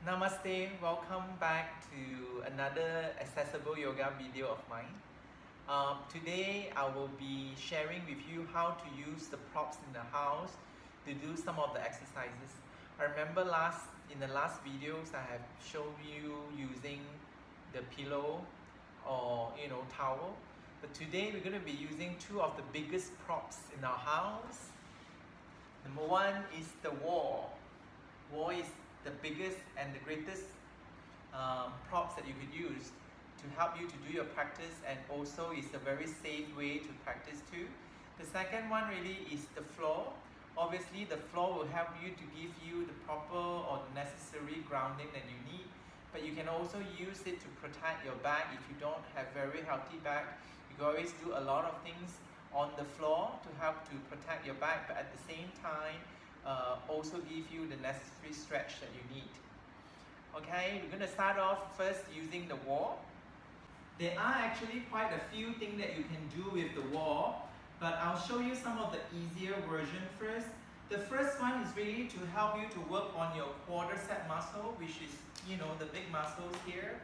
Namaste, welcome back to another accessible yoga video of mine. Today I will be sharing with you how to use the props in the house to do some of the exercises. I remember in the last videos I have shown you using the pillow or towel. But today we're going to be using two of the biggest props in our house. Number one is the wall. Wall is the biggest and the greatest props that you could use to help you to do your practice, and also is a very safe way to practice too. The second one really is the floor. Obviously the floor will help you to give you the proper or the necessary grounding that you need, but you can also use it to protect your back. If you don't have very healthy back, you can always do a lot of things on the floor to help to protect your back, but at the same time also give you the necessary stretch that you need. Okay, we're going to start off first using the wall. There are actually quite a few things that you can do with the wall, but I'll show you some of the easier version first. The first one is really to help you to work on your quadricep muscle, which is the big muscles here.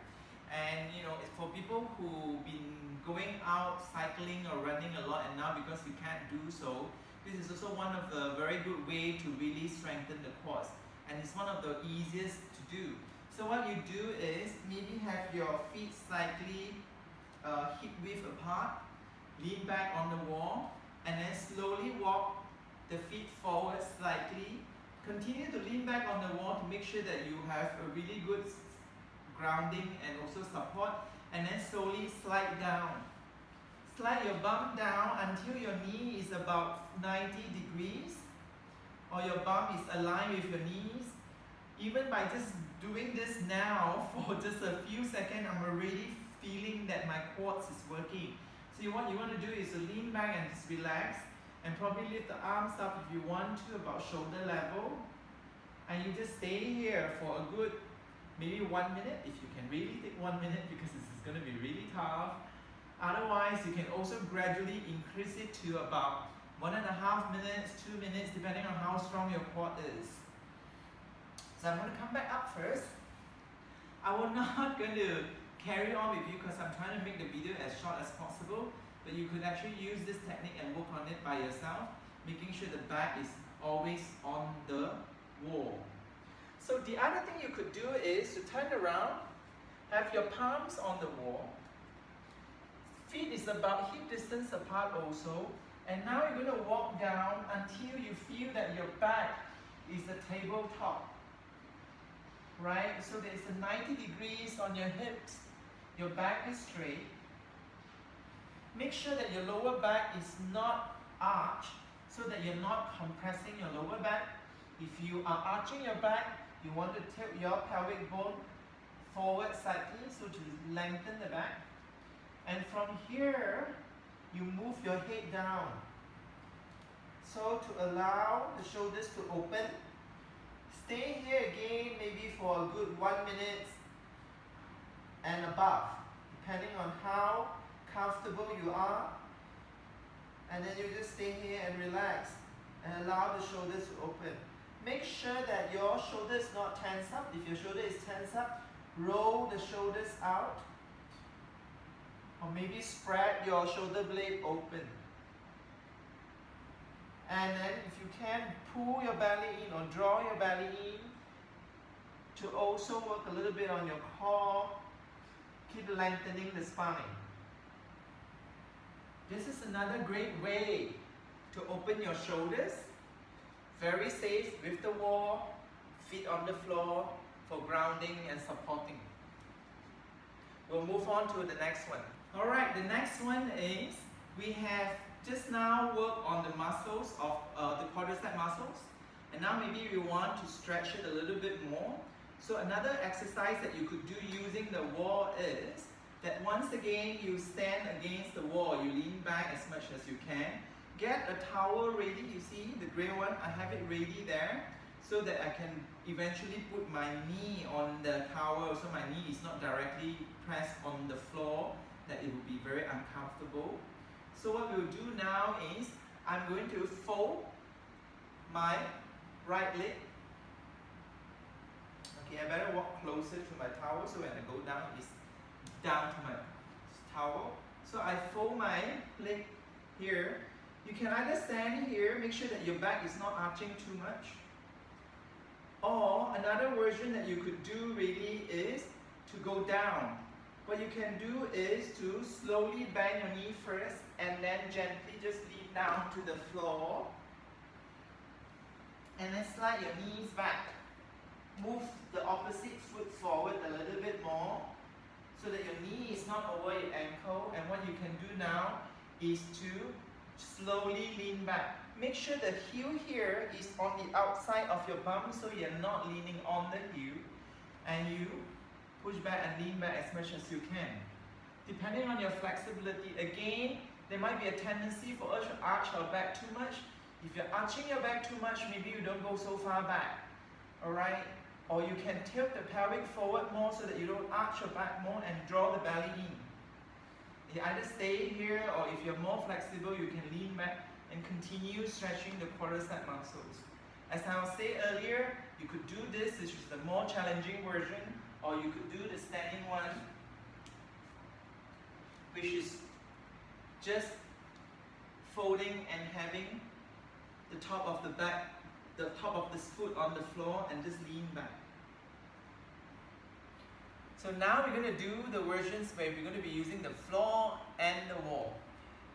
And it's for people who've been going out cycling or running a lot, and now because you can't do so, this is also one of the very good way to really strengthen the quads, and it's one of the easiest to do. So what you do is maybe have your feet slightly hip width apart, lean back on the wall, and then slowly walk the feet forward slightly. Continue to lean back on the wall to make sure that you have a really good grounding and also support, and then slowly slide down. Slide your bum down until your knee is about 90 degrees, or your bum is aligned with your knees. Even by just doing this now for just a few seconds, I'm already feeling that my quads is working. So what you want to do is to lean back and just relax, and probably lift the arms up if you want to about shoulder level, and you just stay here for a good maybe 1 minute, if you can really take 1 minute, because this is going to be really tough. Otherwise, you can also gradually increase it to about 1.5 minutes, 2 minutes, depending on how strong your quad is. So I'm going to come back up first. I will not going to carry on with you because I'm trying to make the video as short as possible, but you could actually use this technique and work on it by yourself, making sure the back is always on the wall. So the other thing you could do is to turn around, have your palms on the wall. Feet is about hip distance apart also, and now you're going to walk down until you feel that your back is the tabletop, right? So there is a 90 degrees on your hips, your back is straight. Make sure that your lower back is not arched, so that you're not compressing your lower back. If you are arching your back, you want to tilt your pelvic bone forward slightly, so to lengthen the back. And from here, you move your head down. So to allow the shoulders to open. Stay here again, maybe for a good 1 minute and above, depending on how comfortable you are. And then you just stay here and relax and allow the shoulders to open. Make sure that your shoulder is not tense up. If your shoulder is tense up, roll the shoulders out. Or maybe spread your shoulder blade open. And then if you can, pull your belly in or draw your belly in to also work a little bit on your core. Keep lengthening the spine. This is another great way to open your shoulders. Very safe with the wall, feet on the floor for grounding and supporting. We'll move on to the next one. Alright, the next one is we have just now worked on the muscles of the quadricep muscles, and now maybe we want to stretch it a little bit more. So another exercise that you could do using the wall is that once again you stand against the wall, you lean back as much as you can. Get a towel ready, you see the grey one, I have it ready there, so that I can eventually put my knee on the towel, so my knee is not directly pressed on the floor, that it will be very uncomfortable. So what we'll do now is, I'm going to fold my right leg. Okay, Okay, I better walk closer to my towel so when I go down, it's down to my towel. So I fold my leg here. You can either stand here, make sure that your back is not arching too much. Or another version that you could do really is to go down. What you can do is to slowly bend your knee first and then gently just lean down to the floor. And then slide your knees back. Move the opposite foot forward a little bit more so that your knee is not over your ankle. And what you can do now is to slowly lean back. Make sure the heel here is on the outside of your bum so you're not leaning on the heel. And you push back and lean back as much as you can. Depending on your flexibility, again, there might be a tendency for us to arch our back too much. If you're arching your back too much, maybe you don't go so far back. Alright? Or you can tilt the pelvic forward more so that you don't arch your back more and draw the belly in. You either stay here, or if you're more flexible, you can lean back and continue stretching the quadricep muscles. As I was saying earlier, you could do this, which is the more challenging version, or you could do the standing one, which is just folding and having the top of the back, the top of this foot on the floor and just lean back. So now we're going to do the versions where we're going to be using the floor and the wall.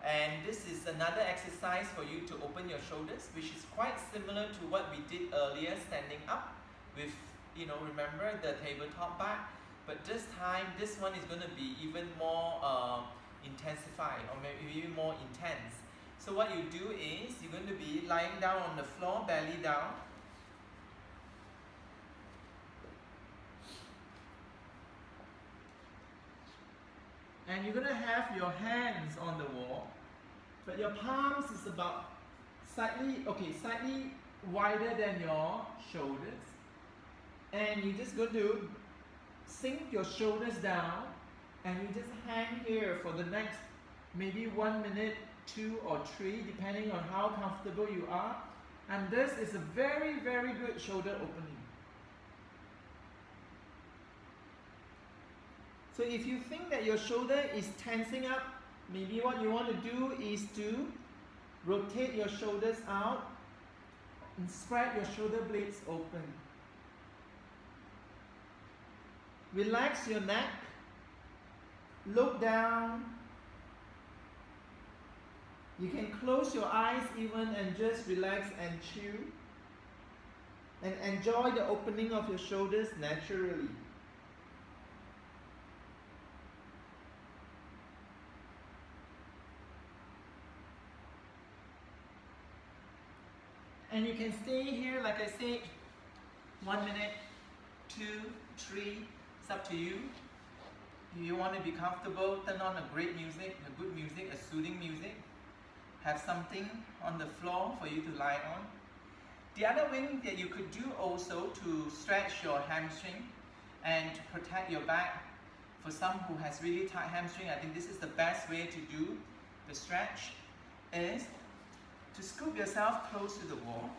And this is another exercise for you to open your shoulders, which is quite similar to what we did earlier, standing up with, remember the tabletop back. But this time, this one is going to be even more intensified, or maybe even more intense. So what you do is, you're going to be lying down on the floor, belly down. And you're going to have your hands on the wall, but your palms is about slightly wider than your shoulders. And you're just going to sink your shoulders down, and you just hang here for the next maybe 1 minute, 2 or 3, depending on how comfortable you are. And this is a very, very good shoulder opening. So if you think that your shoulder is tensing up, maybe what you want to do is to rotate your shoulders out and spread your shoulder blades open. Relax your neck, look down. You can close your eyes even and just relax and chill. And enjoy the opening of your shoulders naturally. And you can stay here, like I said, 1 minute, 2, 3, it's up to you. If you want to be comfortable, turn on a great music, a good music, a soothing music. Have something on the floor for you to lie on. The other thing that you could do also to stretch your hamstring and to protect your back, for some who has really tight hamstring, I think this is the best way to do the stretch, is to scoop yourself close to the wall,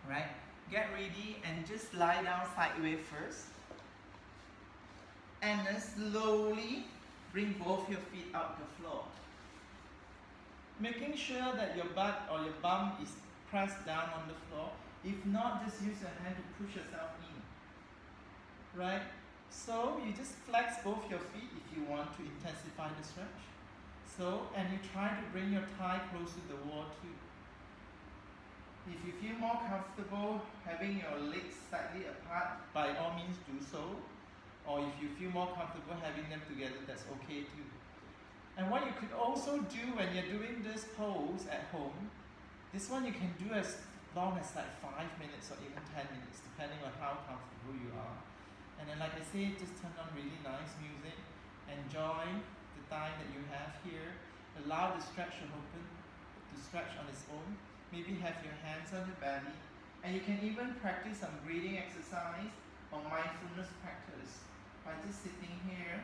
right? Get ready and just lie down sideways first. And then slowly bring both your feet out the floor. Making sure that your butt or your bum is pressed down on the floor. If not, just use your hand to push yourself in, right? So you just flex both your feet if you want to intensify the stretch. So, and you try to bring your thigh close to the wall too. If you feel more comfortable having your legs slightly apart, by all means do so. Or if you feel more comfortable having them together, that's okay too. And what you could also do when you're doing this pose at home, this one you can do as long as like 5 minutes or even 10 minutes, depending on how comfortable you are. And then like I said, just turn on really nice music, enjoy the time that you have here, allow the stretch to open, to stretch on its own. Maybe have your hands on your belly, and you can even practice some breathing exercise or mindfulness practice by just sitting here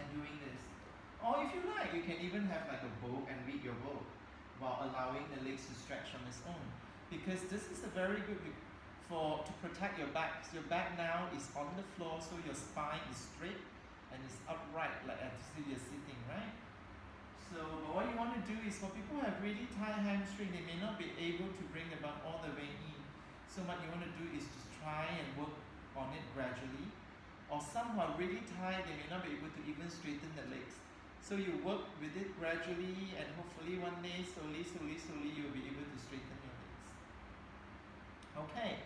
and doing this. Or if you like, you can even have like a book and read your book while allowing the legs to stretch on its own, because this is a very good to protect your back. So your back now is on the floor, so your spine is straight and it's upright, like as you're sitting, right? So what you want to do is, for people who have really tight hamstring, they may not be able to bring the bum all the way in. So what you want to do is just try and work on it gradually. Or some who are really tight, they may not be able to even straighten the legs. So you work with it gradually, and hopefully one day, slowly, you'll be able to straighten your legs. Okay.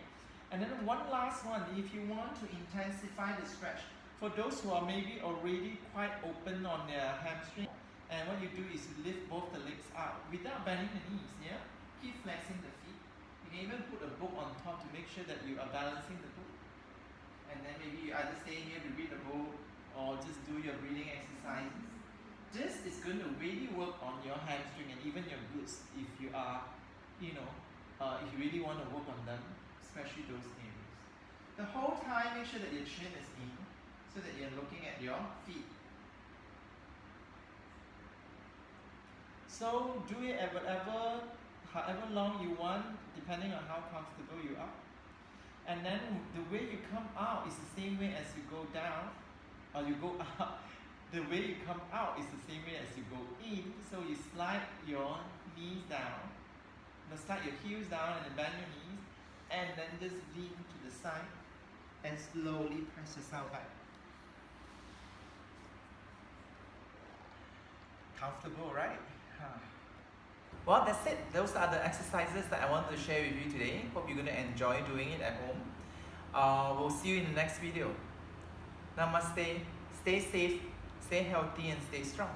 And then one last one, if you want to intensify the stretch, for those who are maybe already quite open on their hamstring, and what you do is you lift both the legs up without bending the knees, yeah? Keep flexing the feet. You can even put a book on top to make sure that you are balancing the book. And then maybe you either stay here to read the book or just do your breathing exercises. This is going to really work on your hamstring and even your glutes if you are, if you really want to work on them, especially those areas. The whole time, make sure that your chin is in so that you're looking at your feet. So do it at however long you want, depending on how comfortable you are. And then the way you come out is the same way as you go down, or you go up. The way you come out is the same way as you go in. So you slide your knees down, slide your heels down and then bend your knees, and then just lean to the side and slowly press yourself back. Comfortable, right? Well, that's it. Those are the exercises that I wanted to share with you today. Hope you're going to enjoy doing it at home. We'll see you in the next video. Namaste. Stay safe, stay healthy, and stay strong.